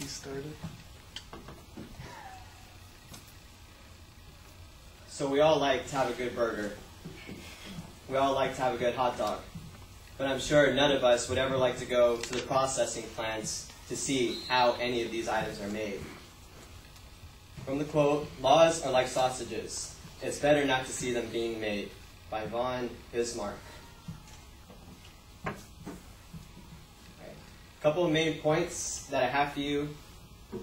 he started. So we all like to have a good burger. We all like to have a good hot dog. But I'm sure none of us would ever like to go to the processing plants to see how any of these items are made. From the quote, "Laws are like sausages. It's better not to see them being made," by von Bismarck. A couple of main points that I have for you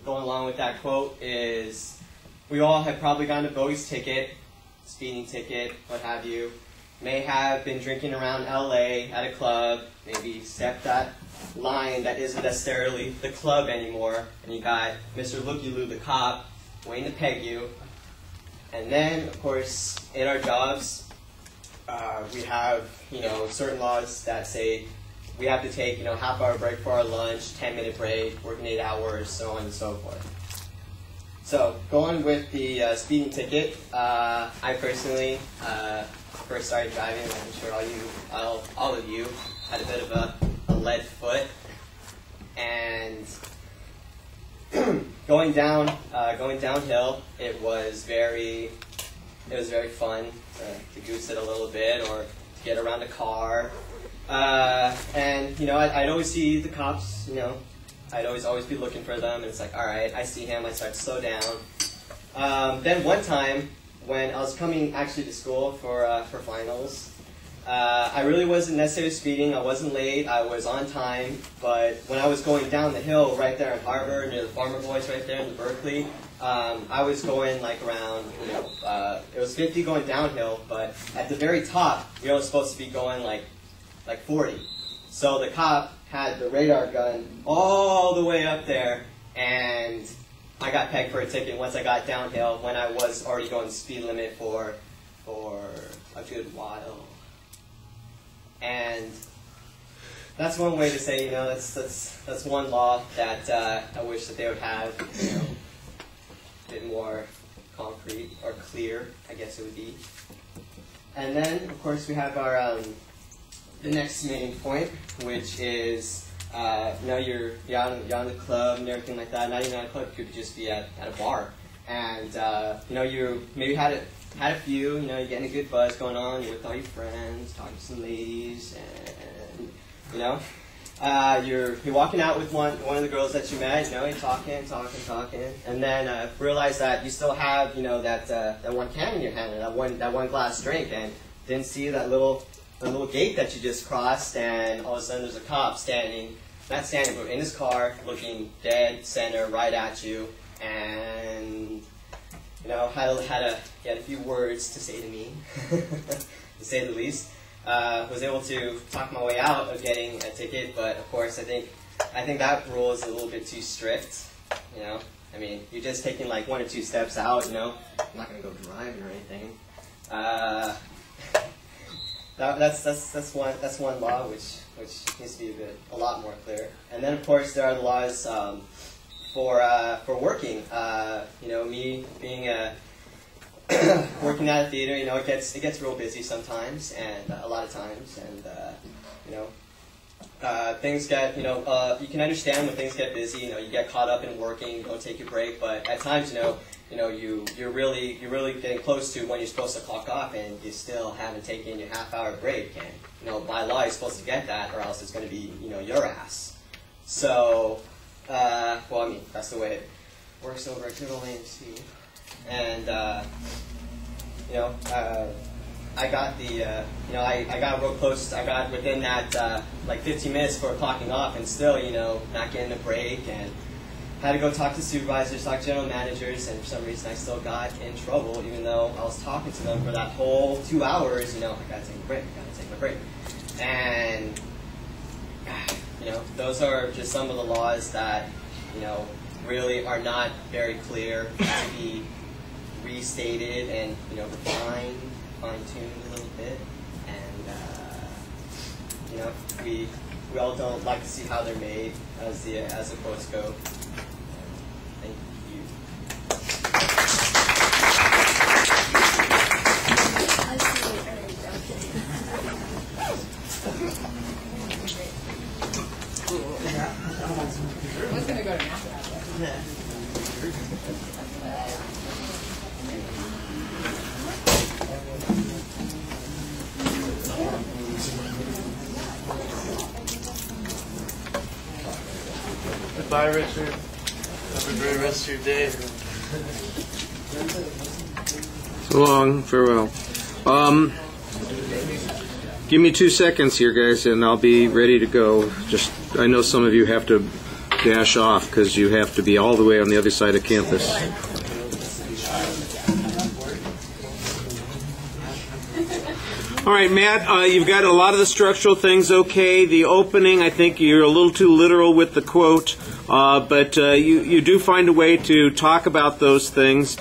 going along with that quote is we all have probably gotten a bogus ticket, speeding ticket, what have you. May have been drinking around LA at a club, maybe stepped that line that isn't necessarily the club anymore, and you got Mr. Looky-Loo, the cop, waiting to peg you. And then, of course, in our jobs, we have, certain laws that say we have to take, half-hour break for our lunch, 10-minute break, working 8 hours, so on and so forth. So, going with the speeding ticket, I personally first started driving. I'm sure all of you had a bit of a lead foot, and going downhill, it was very fun to goose it a little bit or to get around a car. And I'd always see the cops. I'd always be looking for them, and it's like, all right, I see him. I start to slow down. Then one time, when I was coming actually to school for finals, I really wasn't necessarily speeding. I wasn't late. I was on time. But when I was going down the hill right there in Harvard, near the Farmer Boys right there in Berkeley, I was going like around, it was 50 going downhill, but at the very top, you're only supposed to be going like 40. So the cop had the radar gun all the way up there, and I got pegged for a ticket once I got downhill when I was already going the speed limit for a good while. And that's one way to say, that's one law that I wish that they would have, a bit more concrete or clear, I guess it would be. And then, of course, we have our the next main point, which is you're out in the club and everything like that. Not even at a club, you could just be at a bar, and you maybe had a few. You're getting a good buzz going on. You're with all your friends, talking to some ladies, and you're walking out with one of the girls that you met. You're talking, and then realize that you still have that one can in your hand, and that one glass drink, and didn't see that little gate that you just crossed, and all of a sudden there's a cop not standing, but in his car, looking dead center right at you, and had a few words to say to me, to say the least. Was able to talk my way out of getting a ticket, but of course I think that rule is a little bit too strict. You're just taking like 1 or 2 steps out. I'm not going to go driving or anything. That's one law which needs to be a lot more clear. And then of course there are the laws for working. Me being working at a theater, it gets real busy sometimes, and a lot of times, and things get you can understand when things get busy. You get caught up in working, you don't take your break, but at times you're really getting close to when you're supposed to clock off, and you still haven't taken your half-hour break. And by law, you're supposed to get that, or else it's going to be your ass. So, that's the way it works over at good old AMC. And I got I got real close. I got within that like 15 minutes for clocking off, and still not getting a break, and had to go talk to supervisors, talk to general managers, and for some reason I still got in trouble, even though I was talking to them for that whole 2 hours. I gotta take a break, and those are just some of the laws that really are not very clear, to be restated and fine-tuned a little bit, and we all don't like to see how they're made, as the quotes go. Thank you. I was going to go to math. Goodbye, Richard. Have a great rest of your day. So long. Farewell. Give me 2 seconds here, guys, and I'll be ready to go. Just, I know some of you have to dash off because you have to be all the way on the other side of campus. All right, Matt, you've got a lot of the structural things okay. The opening, I think you're a little too literal with the quote, but you do find a way to talk about those things.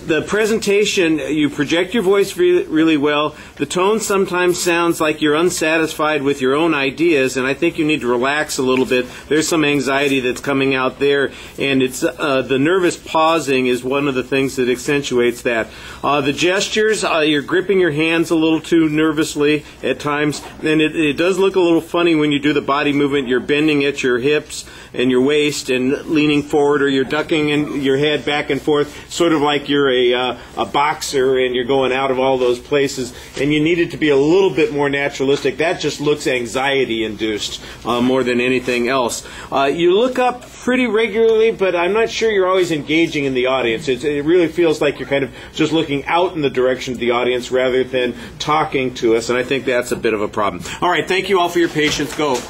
The presentation, you project your voice really well. The tone sometimes sounds like you're unsatisfied with your own ideas, and I think you need to relax a little bit. There's some anxiety that's coming out there, and it's the nervous pausing is one of the things that accentuates that. The gestures, you're gripping your hands a little too nervously at times, and it does look a little funny when you do the body movement. You're bending at your hips and your waist and leaning forward, or you're ducking in your head back and forth, sort of like you're a boxer and you're going out of all those places, and you need it to be a little bit more naturalistic. That just looks anxiety-induced more than anything else. You look up pretty regularly, but I'm not sure you're always engaging in the audience. It really feels like you're kind of just looking out in the direction of the audience rather than talking to us, and I think that's a bit of a problem. All right, thank you all for your patience. Go.